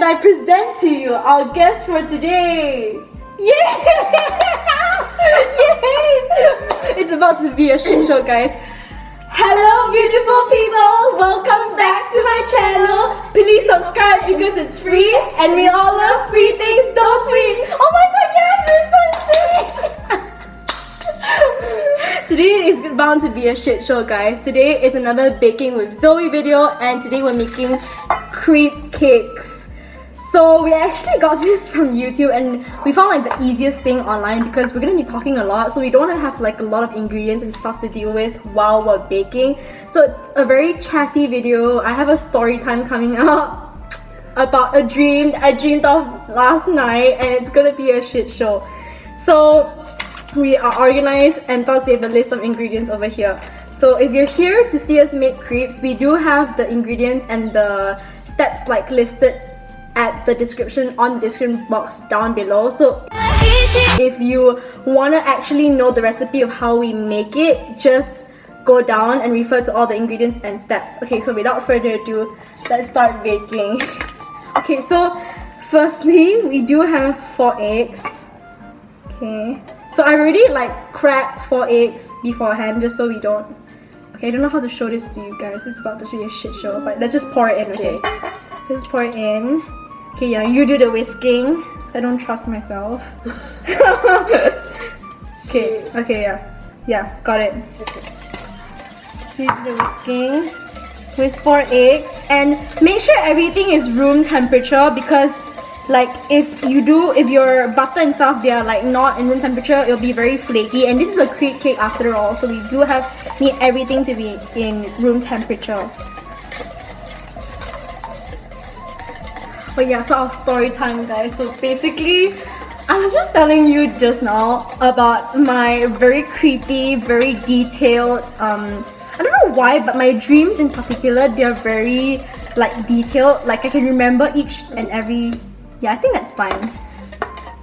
and I present to you our guest for today. Yay! Yay! It's about to be a shit show, guys. Hello, beautiful people! Welcome back to my channel. Please subscribe because it's free, and we all love free things, don't we? Oh my god, yes! We're so insane! Today is bound to be a shit show, guys. Today is another baking with Zoey video, and today we're making crepe cakes. So we actually got this from YouTube, and we found like the easiest thing online because we're gonna be talking a lot, so we don't want to have like a lot of ingredients and stuff to deal with while we're baking. So it's a very chatty video. I have a story time coming up about a dream I dreamed of last night, and it's gonna be a shit show. So we are organized, and plus we have a list of ingredients over here. So if you're here to see us make crepes, we do have the ingredients and the steps like listed at the description, on the description box down below. So if you want to actually know the recipe of how we make it, just go down and refer to all the ingredients and steps. Okay, so without further ado, let's start baking. Okay, so firstly we do have 4 eggs. Okay, so I already like cracked 4 eggs beforehand just so we don't... Okay, I don't know how to show this to you guys. It's about to be a shit show, but let's just pour it in, okay? Just pour it in. Okay, yeah, you do the whisking, because I don't trust myself. Okay, yeah, got it. You do the whisking. Whisk 4 eggs, and make sure everything is room temperature, because like if your butter and stuff, they are like not in room temperature, it'll be very flaky, and this is a crepe cake after all, so we do need everything to be in room temperature. But yeah, so our story time, guys. So basically, I was just telling you just now about my very creepy, very detailed, I don't know why, but my dreams in particular, they're very like detailed. Like I can remember each and every... Yeah, I think that's fine.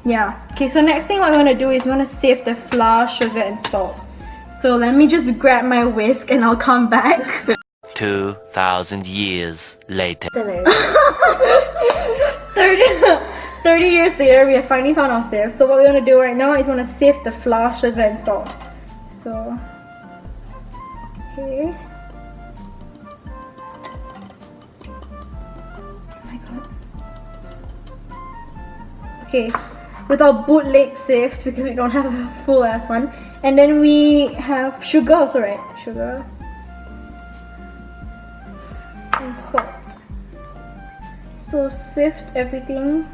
Yeah. Okay, so next thing what we want to do is we want to sieve the flour, sugar, and salt. So let me just grab my whisk and I'll come back. 2,000 years later. 30 years later, we have finally found our sieve. So what we want to do right now is we want to sieve the flour, sugar, and salt. So, okay. Oh my god. Okay, with our bootleg sieve, because we don't have a full ass one. And then we have sugar also, right? Sugar. And salt. So sift everything.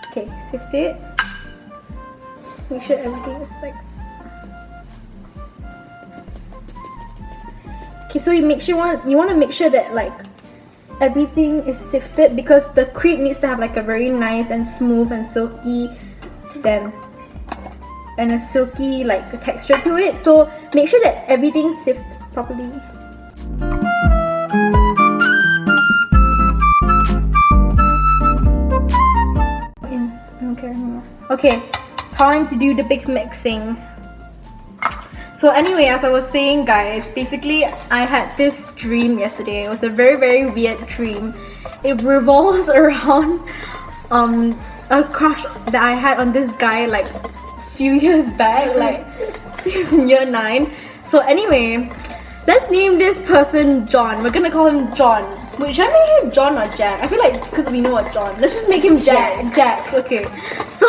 Okay, sift it. Make sure everything is like... Okay, so you want to make sure that like everything is sifted, because the crepe needs to have like a very nice and smooth and silky and a silky like texture to it. So make sure that everything's sifted properly. Okay, time to do the big mixing. So anyway, as I was saying, guys, basically I had this dream yesterday. It was a very, very weird dream. It revolves around a crush that I had on this guy like a few years back, like he was in year 9. So anyway, let's name this person John. We're gonna call him John. Wait, should I make him John or Jack? I feel like because we know a John, let's just make him Jack. Jack, okay. So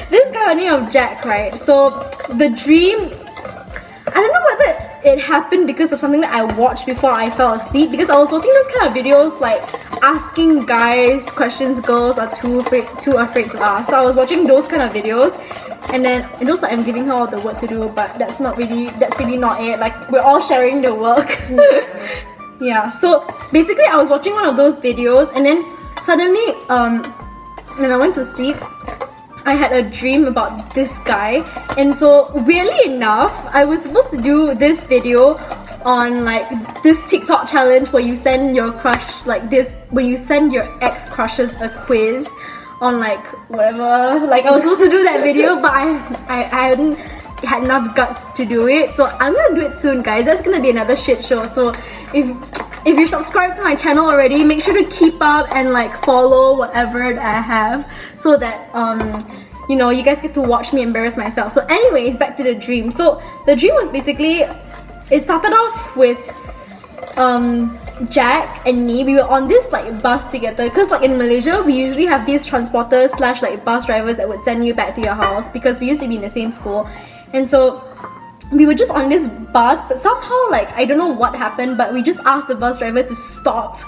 this guy by the name of Jack, right? So the dream, I don't know whether it happened because of something that I watched before I fell asleep, because I was watching those kind of videos like asking guys questions girls are too afraid to ask. So I was watching those kind of videos, and then it looks like I'm giving her all the work to do, but that's really not it. Like we're all sharing the work. Yeah, so basically I was watching one of those videos, and then suddenly when I went to sleep, I had a dream about this guy. And so weirdly enough, I was supposed to do this video on like this TikTok challenge where you send your crush like this, when you send your ex crushes a quiz on like whatever. Like I was supposed to do that video, but I hadn't had enough guts to do it. So I'm gonna do it soon, guys. That's gonna be another shit show. So if if you're subscribed to my channel already, make sure to keep up and like follow whatever that I have, so that you know, you guys get to watch me embarrass myself. So anyways, back to the dream. So the dream was basically, it started off with Jack and me. We were on this like bus together, because like in Malaysia we usually have these transporters slash like bus drivers that would send you back to your house, because we used to be in the same school. And so we were just on this bus, but somehow like I don't know what happened, but we just asked the bus driver to stop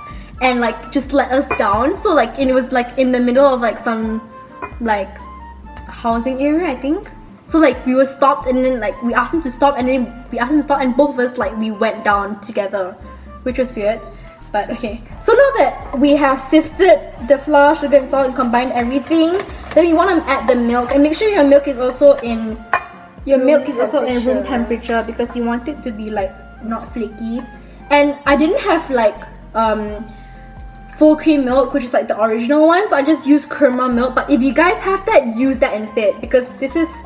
and like just let us down. So like it was like in the middle of like some like housing area, I think. So like we were stopped, and then like we asked him to stop, and then we asked him to stop, and both of us like we went down together, which was weird. But okay, so now that we have sifted the flour, sugar and salt and combined everything, then we want to add the milk, and make sure your milk is also in room temperature, because you want it to be like not flaky. And I didn't have like full cream milk, which is like the original one, so I just used kurma milk. But if you guys have that, use that instead, because this is,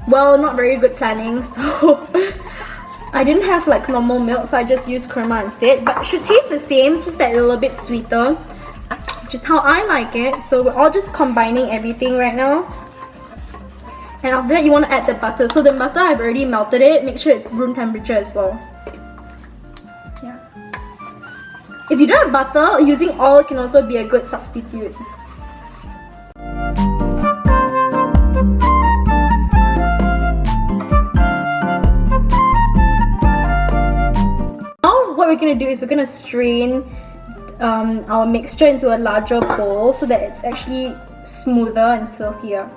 well, not very good planning. So I didn't have like normal milk, so I just used kurma instead. But it should taste the same, it's just that a little bit sweeter, which is how I like it. So we're all just combining everything right now. And after that, you want to add the butter. So the butter, I've already melted it. Make sure it's room temperature as well. Yeah. If you don't have butter, using oil can also be a good substitute. Now what we're going to do is we're going to strain our mixture into a larger bowl, so that it's actually smoother and silkier.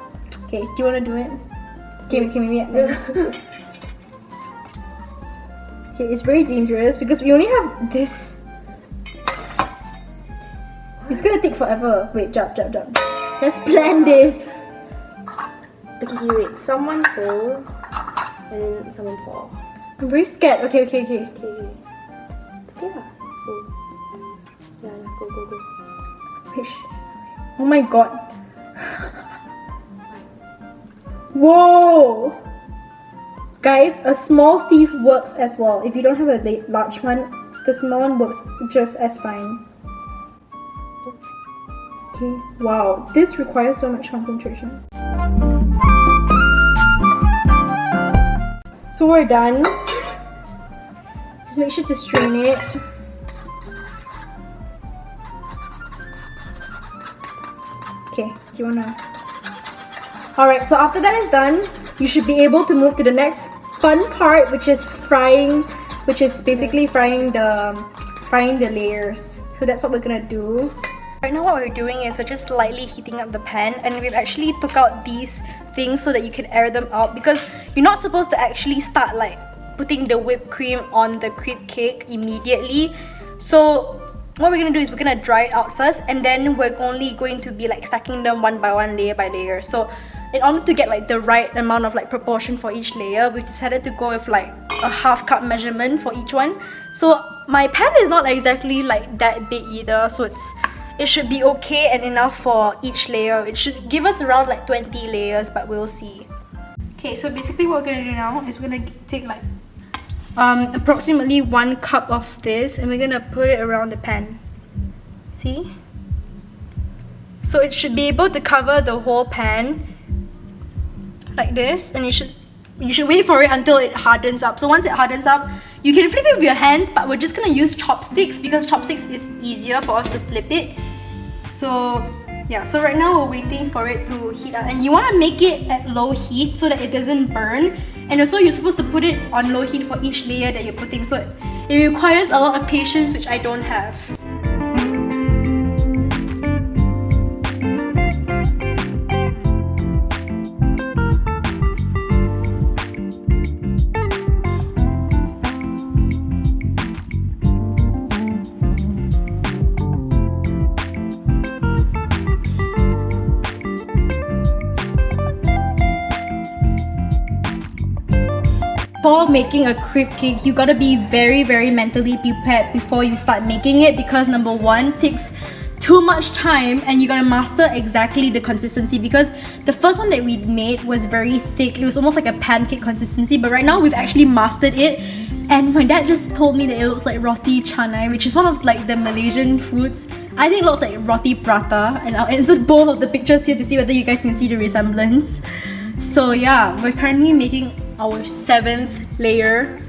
Okay, do you want to do it? Okay, maybe. Okay, it's very dangerous because we only have this. It's gonna take forever. Wait, jump. Let's plan this. Okay, wait. Someone pulls and then someone falls. I'm very scared. Okay. Okay. It's okay lah. Go. Yeah, go. Wish. Oh my god. Whoa! Guys, a small sieve works as well. If you don't have a large one, the small one works just as fine. Okay, wow, this requires so much concentration. So we're done. Just make sure to strain it. Okay, do you wanna... Alright, so after that is done, you should be able to move to the next fun part, which is frying, which is basically frying the layers. So that's what we're gonna do. Right now what we're doing is we're just lightly heating up the pan, and we've actually took out these things so that you can air them out, because you're not supposed to actually start like putting the whipped cream on the crepe cake immediately. So what we're gonna do is we're gonna dry it out first, and then we're only going to be like stacking them one by one, layer by layer. So in order to get like the right amount of like proportion for each layer, we decided to go with like a half cup measurement for each one. So my pan is not exactly like that big either, so it should be okay and enough for each layer. It should give us around like 20 layers, but we'll see. Okay, so basically what we're gonna do now is we're gonna take like approximately 1 cup of this, and we're gonna put it around the pan. See? So it should be able to cover the whole pan like this, and you should wait for it until it hardens up. So once it hardens up, you can flip it with your hands, but we're just gonna use chopsticks because chopsticks is easier for us to flip it. So yeah, so right now we're waiting for it to heat up, and you want to make it at low heat so that it doesn't burn. And also you're supposed to put it on low heat for each layer that you're putting, so it requires a lot of patience, which I don't have. For making a crepe cake, you gotta be very mentally prepared before you start making it, because number one, it takes too much time and you gotta master exactly the consistency, because the first one that we made was very thick. It was almost like a pancake consistency, but right now we've actually mastered it. And my dad just told me that it looks like roti canai, which is one of like the Malaysian foods. I think it looks like roti prata, and I'll insert both of the pictures here to see whether you guys can see the resemblance. So yeah, we're currently making our 7th layer.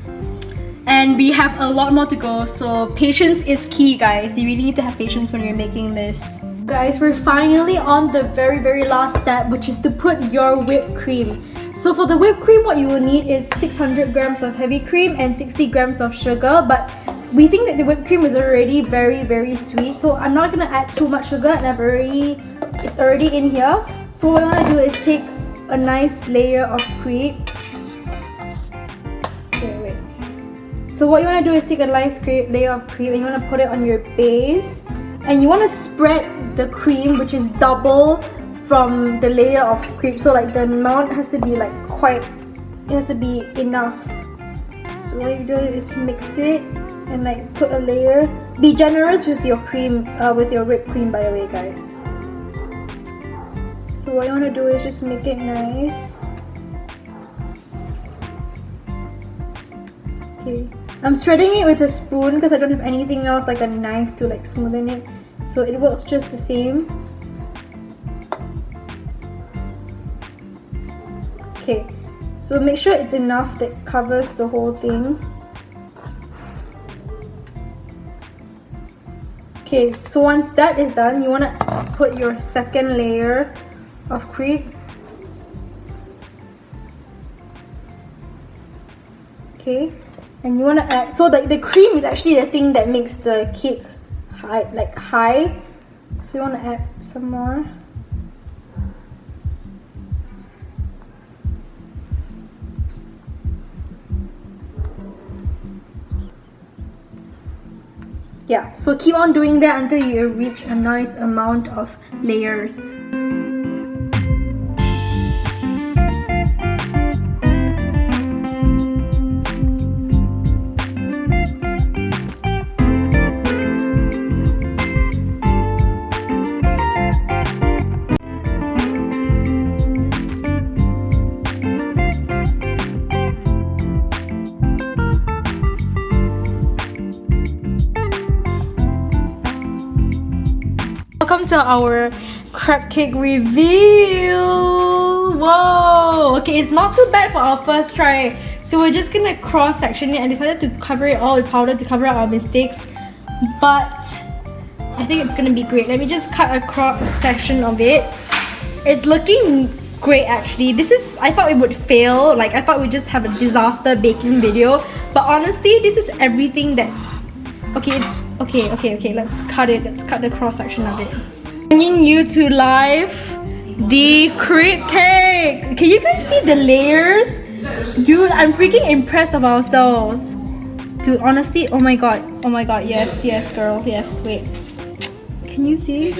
And we have a lot more to go, so patience is key, guys. You really need to have patience when you're making this. Guys, we're finally on the very last step, which is to put your whipped cream. So for the whipped cream, what you will need is 600 grams of heavy cream and 60 grams of sugar, but we think that the whipped cream is already very sweet, so I'm not gonna add too much sugar, and it's already in here. So what I want to do is take a nice layer of crepe. So what you want to do is take a nice layer of cream and you want to put it on your base, and you want to spread the cream, which is double from the layer of crepe. So like the amount has to be like it has to be enough. So what you do is mix it and like put a layer. Be generous with your cream, with your whipped cream, by the way, guys. So what you want to do is just make it nice. Okay. I'm spreading it with a spoon because I don't have anything else like a knife to like smoothen it, so it works just the same. Okay, so make sure it's enough that covers the whole thing. Okay, so once that is done, you want to put your second layer of crepe. Okay. And you want to add, so the cream is actually the thing that makes the cake high. So you want to add some more. Yeah, so keep on doing that until you reach a nice amount of layers. Welcome to our crab cake reveal. Whoa! Okay, it's not too bad for our first try. So we're just gonna cross section it. I decided to cover it all with powder to cover up our mistakes, but I think it's gonna be great. Let me just cut a cross section of it. It's looking great actually. I thought it would fail. Like I thought we'd just have a disaster baking video, but honestly, this is everything that's okay. It's okay. Let's cut it. Let's cut the cross section of it. Bringing you to life the crepe cake. Can you guys see the layers? Dude, I'm freaking impressed of ourselves. Dude, honestly, oh my god, yes, girl, yes, wait. Can you see?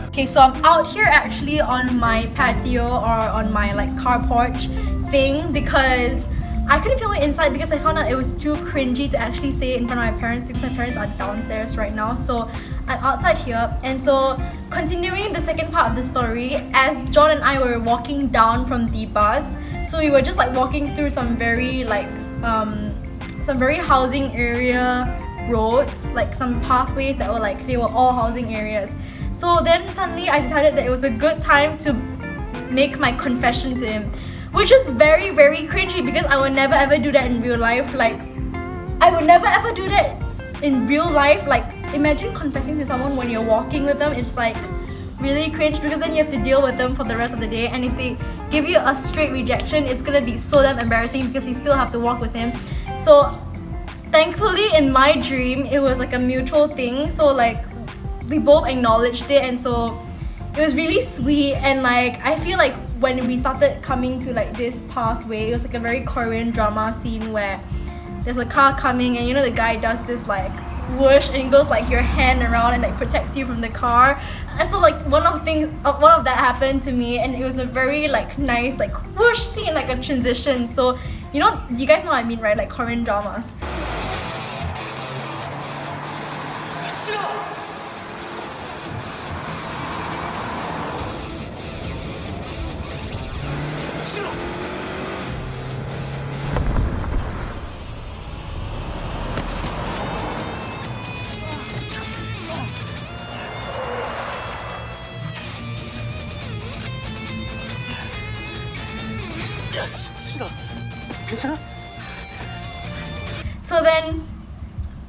Okay, so I'm out here actually on my patio or on my like car porch thing because I couldn't film it inside because I found out it was too cringy to actually say it in front of my parents because my parents are downstairs right now. So I'm outside here, and so continuing the second part of the story, as John and I were walking down from the bus, so we were just like walking through some very like some very housing area roads, like some pathways that were like they were all housing areas. So then suddenly I decided that it was a good time to make my confession to him, which is very cringy because I would never ever do that in real life. Like I would never ever do that in real life. Like imagine confessing to someone when you're walking with them. It's like really cringe because then you have to deal with them for the rest of the day, and if they give you a straight rejection, it's gonna be so damn embarrassing because you still have to walk with him. So thankfully in my dream it was like a mutual thing, so like we both acknowledged it, and so it was really sweet. And like I feel like when we started coming to like this pathway, it was like a very Korean drama scene where there's a car coming and you know the guy does this like whoosh and it goes like your hand around and like protects you from the car. And so like one of that happened to me, and it was a very like nice like whoosh scene, like a transition. So you know, you guys know what I mean, right? Like Korean dramas. So then,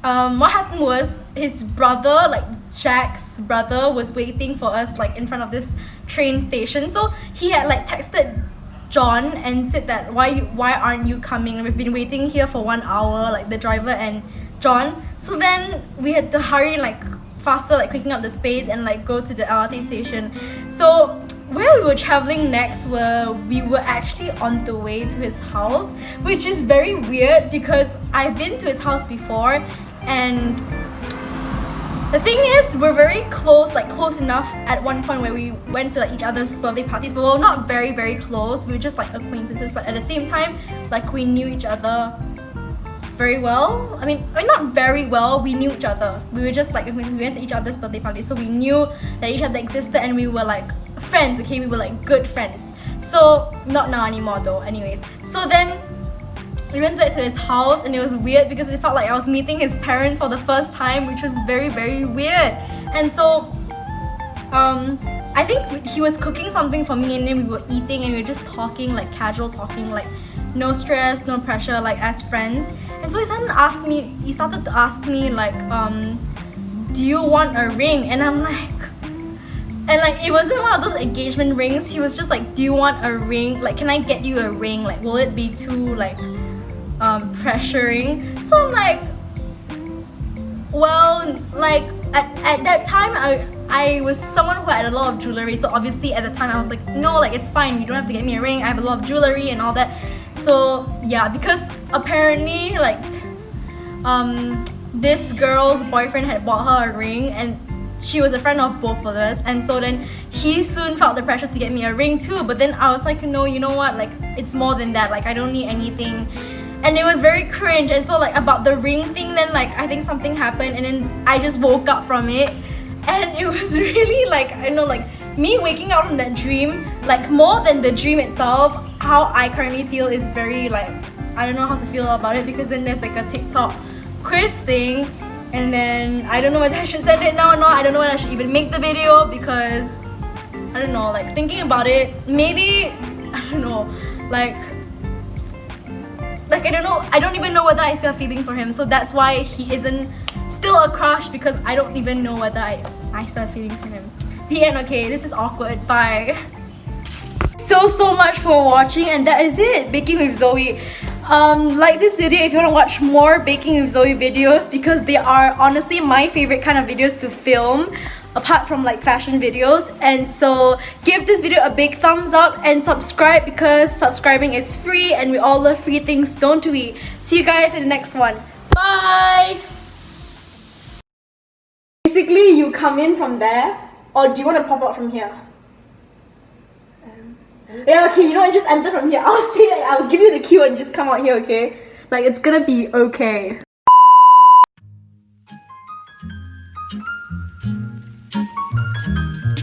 what happened was his brother, like Jack's brother, was waiting for us like in front of this train station. So he had like texted John and said that why aren't you coming? We've been waiting here for 1 hour, like the driver and John. So then we had to hurry like faster, like picking up the space and like go to the LRT station. So where we were traveling next we were actually on the way to his house, which is very weird because I've been to his house before, and the thing is we're very close, like close enough at one point where we went to like, each other's birthday parties, but we're not very very close. We were just like acquaintances, but at the same time like we knew each other very well. I mean, not very well, we knew each other. We were just like acquaintances. We went to each other's birthday parties, so we knew that each other existed and we were like friends, okay? We were like good friends. So, not now anymore though, anyways. So then, we went back to his house and it was weird because it felt like I was meeting his parents for the first time, which was very, very weird. And so, I think he was cooking something for me and then we were eating and we were just talking, like casual talking, like no stress, no pressure, like as friends. And so he started to ask me like, do you want a ring? And I'm like, and like it wasn't one of those engagement rings. He was just like, do you want a ring? Like, can I get you a ring? Like, will it be too like pressuring? So I'm like, well, like at that time I was someone who had a lot of jewelry, so obviously at the time I was like, no, like it's fine, you don't have to get me a ring, I have a lot of jewelry and all that. So yeah, because apparently like this girl's boyfriend had bought her a ring and she was a friend of both of us, and so then he soon felt the pressure to get me a ring too. But then I was like, no, you know what, like it's more than that, like I don't need anything. And it was very cringe. And so like about the ring thing, then like I think something happened and then I just woke up from it, and it was really like, I know, like me waking up from that dream, like more than the dream itself, how I currently feel is very like, I don't know how to feel about it, because then there's like a TikTok quiz thing, and then I don't know whether I should send it now or not. I don't know whether I should even make the video, because I don't know, like thinking about it, maybe, I don't know, like I don't even know whether I still have feelings for him. So that's why he isn't still a crush, because I don't even know whether I still have feelings for him. The end. Okay, this is awkward. Bye. So much for watching, and that is it. Baking with Zoey. Like this video if you want to watch more Baking with Zoey videos, because they are honestly my favorite kind of videos to film, apart from like fashion videos. And so give this video a big thumbs up and subscribe, because subscribing is free and we all love free things, don't we? See you guys in the next one. Bye! Basically, you come in from there, or do you want to pop out from here? Yeah, okay, you know what, just enter from here. I'll give you the key and just come out here, okay? Like, it's gonna be okay.